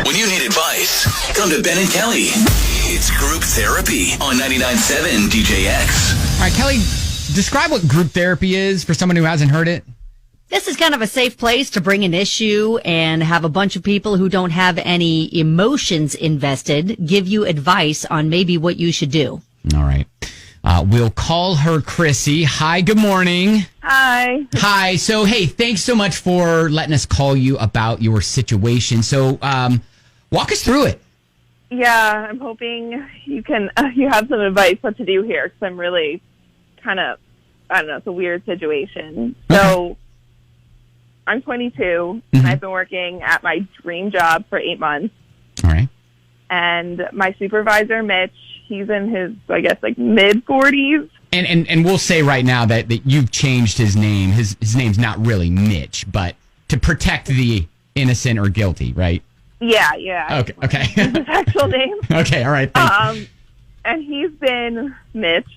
When you need advice, come to Ben and Kelly. It's group therapy on 99.7 DJX. All right, Kelly, describe what group therapy is for someone who hasn't heard it. This is kind of a safe place to bring an issue and have a bunch of people who don't have any emotions invested give you advice on maybe what you should do. All right. We'll call her Chrissy. Hi, good morning. Hi. Hi. So, hey, thanks so much for letting us call you about your situation. So, walk us through it. Yeah, I'm hoping you have some advice what to do here because I'm really kind of, I don't know, it's a weird situation. Okay. So I'm 22 and I've been working at my dream job for 8 months. All right. And my supervisor, Mitch, he's in his, I guess, like mid-40s. And we'll say right now that you've changed his name. His name's not really Mitch, but to protect the innocent or guilty, right? Yeah. Okay. His actual name. Okay, all right. And he's been, Mitch.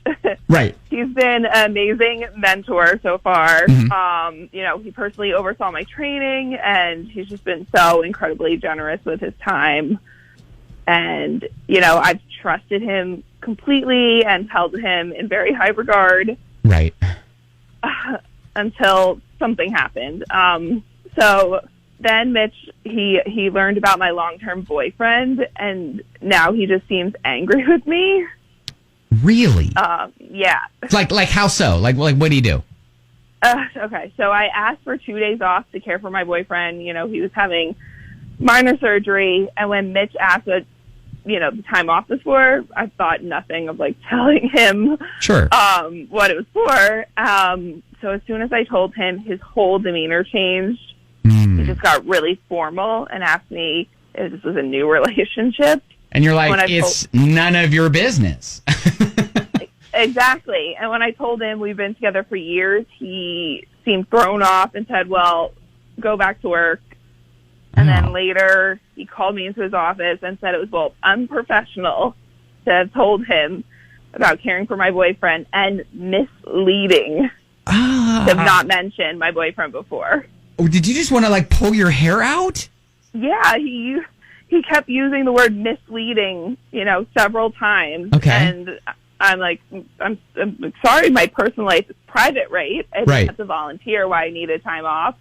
Right. He's been an amazing mentor so far. He personally oversaw my training, and he's just been so incredibly generous with his time. And, I've trusted him completely and held him in very high regard. Right. Until something happened. So then Mitch, he learned about my long-term boyfriend, and now he just seems angry with me. Really? Yeah. Like how so? Like what do you do? Okay, so I asked for 2 days off to care for my boyfriend. He was having minor surgery, and when Mitch asked what, the time off was for, I thought nothing of telling him Sure. what it was for. So as soon as I told him, his whole demeanor changed. He just got really formal and asked me if this was a new relationship. And you're like, it's none of your business. Exactly. And when I told him we've been together for years, he seemed thrown off and said, well, go back to work. And then later he called me into his office and said it was, unprofessional to have told him about caring for my boyfriend and misleading to have not mentioned my boyfriend before. Oh, did you just want to pull your hair out? Yeah, he kept using the word misleading, several times. Okay. And I'm like, I'm sorry, my personal life is private, right? I didn't have to volunteer why I needed time off.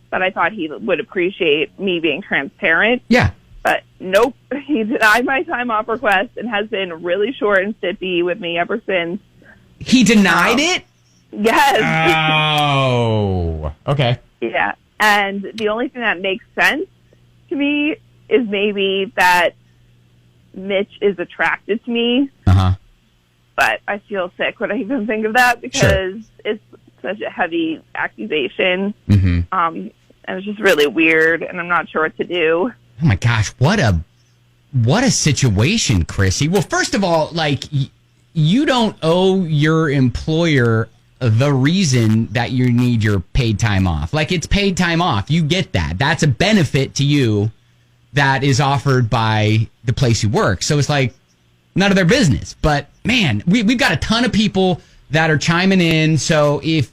But I thought he would appreciate me being transparent. Yeah. But nope, he denied my time off request and has been really short and stippy with me ever since. He denied it? Yes. Oh, okay. Yeah. And the only thing that makes sense to me is maybe that Mitch is attracted to me. But I feel sick when I even think of that because it's such a heavy accusation. And it's just really weird, and I'm not sure what to do. Oh my gosh, what a situation, Chrissy. Well, first of all, you don't owe your employer the reason that you need your paid time off. It's paid time off. You get that. That's a benefit to you that is offered by the place you work. So it's none of their business. But man, we've got a ton of people that are chiming in. So if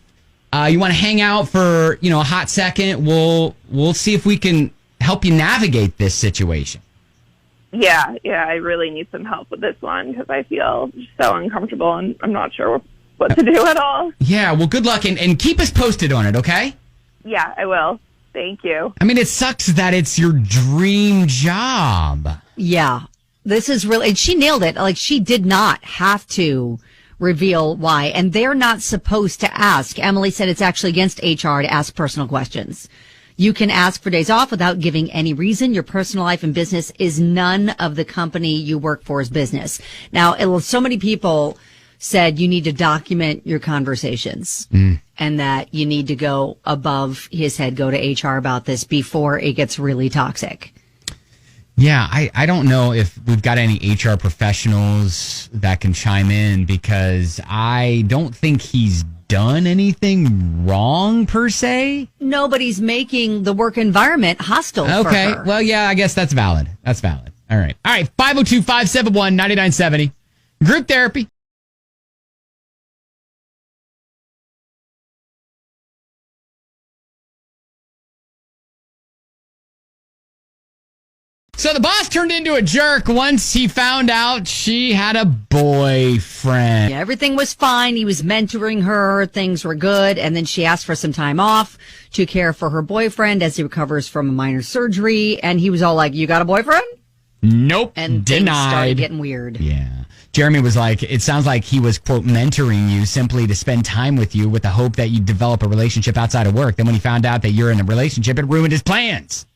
you want to hang out for a hot second, we'll see if we can help you navigate this situation. Yeah, I really need some help with this one because I feel so uncomfortable and I'm not sure what to do at all. Yeah, well, good luck and keep us posted on it, okay? Yeah, I will. Thank you. I mean, it sucks that it's your dream job. Yeah, this is really, and she nailed it. She did not have to reveal why, and they're not supposed to ask. Emily said it's actually against HR to ask personal questions. You can ask for days off without giving any reason. Your personal life and business is none of the company you work for's business. Now, so many people said you need to document your conversations and that you need to go above his head, go to HR about this before it gets really toxic. Yeah, I don't know if we've got any HR professionals that can chime in because I don't think he's done anything wrong per se. Nobody's making the work environment hostile for her. Well, yeah, I guess that's valid. All right. 502-571-9970. Group therapy. So the boss turned into a jerk once he found out she had a boyfriend. Yeah, everything was fine. He was mentoring her. Things were good. And then she asked for some time off to care for her boyfriend as he recovers from a minor surgery. And he was all like, you got a boyfriend? Nope. And things started getting weird. Yeah. Jeremy was like, it sounds like he was, quote, mentoring you simply to spend time with you with the hope that you develop a relationship outside of work. Then when he found out that you're in a relationship, it ruined his plans.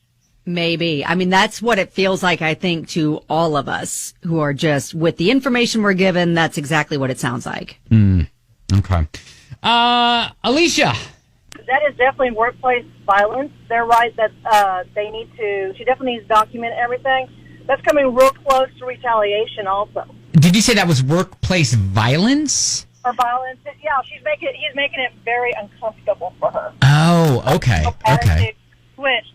Maybe. I mean, that's what it feels like, I think, to all of us who are just, with the information we're given, that's exactly what it sounds like. Okay. Alicia. That is definitely workplace violence. They're right that she definitely needs to document everything. That's coming real close to retaliation also. Did you say that was workplace violence? Or violence. Yeah, he's making it very uncomfortable for her. Oh, okay. Okay. Switch.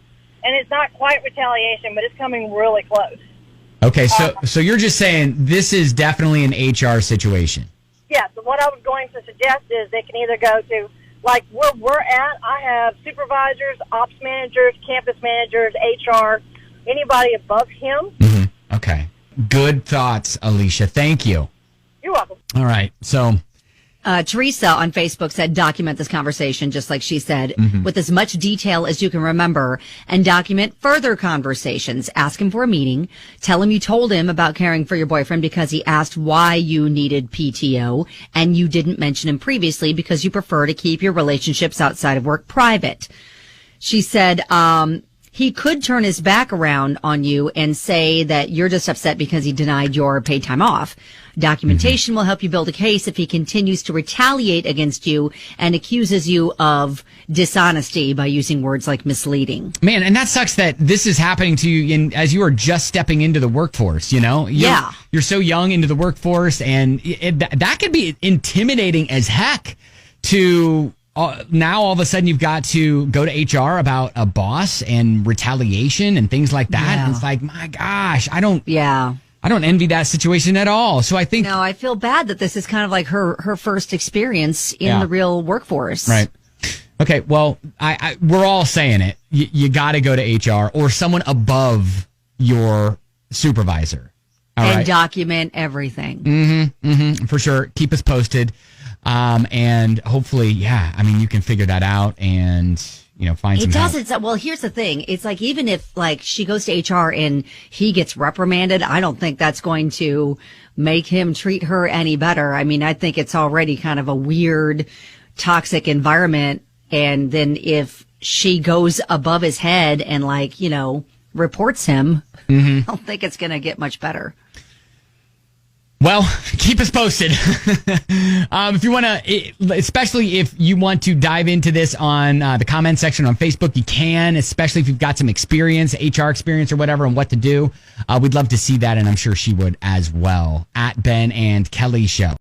And it's not quite retaliation, but it's coming really close. Okay, so you're just saying this is definitely an HR situation. Yeah, so what I was going to suggest is they can either go to, like where we're at, I have supervisors, ops managers, campus managers, HR, anybody above him. Mm-hmm. Okay. Good thoughts, Alicia. Thank you. You're welcome. All right, so... Teresa on Facebook said, document this conversation, just like she said, with as much detail as you can remember, and document further conversations. Ask him for a meeting. Tell him you told him about caring for your boyfriend because he asked why you needed PTO, and you didn't mention him previously because you prefer to keep your relationships outside of work private. She said, he could turn his back around on you and say that you're just upset because he denied your paid time off. Documentation will help you build a case if he continues to retaliate against you and accuses you of dishonesty by using words like misleading. Man, and that sucks that this is happening to you as you are just stepping into the workforce, you know? You're so young into the workforce, and that could be intimidating as heck to... now all of a sudden you've got to go to HR about a boss and retaliation and things like that. Yeah. And it's like, my gosh, I don't envy that situation at all. So I think... No, I feel bad that this is kind of like her first experience in the real workforce. Right. Okay, well, we're all saying it. You got to go to HR or someone above your supervisor. All and right? document everything. For sure. Keep us posted. And hopefully, you can figure that out and, find some help. Well, here's the thing. It's like, even if like she goes to HR and he gets reprimanded, I don't think that's going to make him treat her any better. I mean, I think it's already kind of a weird, toxic environment. And then if she goes above his head and reports him, I don't think it's going to get much better. Well, keep us posted. If you want to, especially if you want to dive into this on the comment section on Facebook, you can, especially if you've got some experience, HR experience or whatever, on what to do. We'd love to see that, and I'm sure she would as well. At Ben and Kelly Show.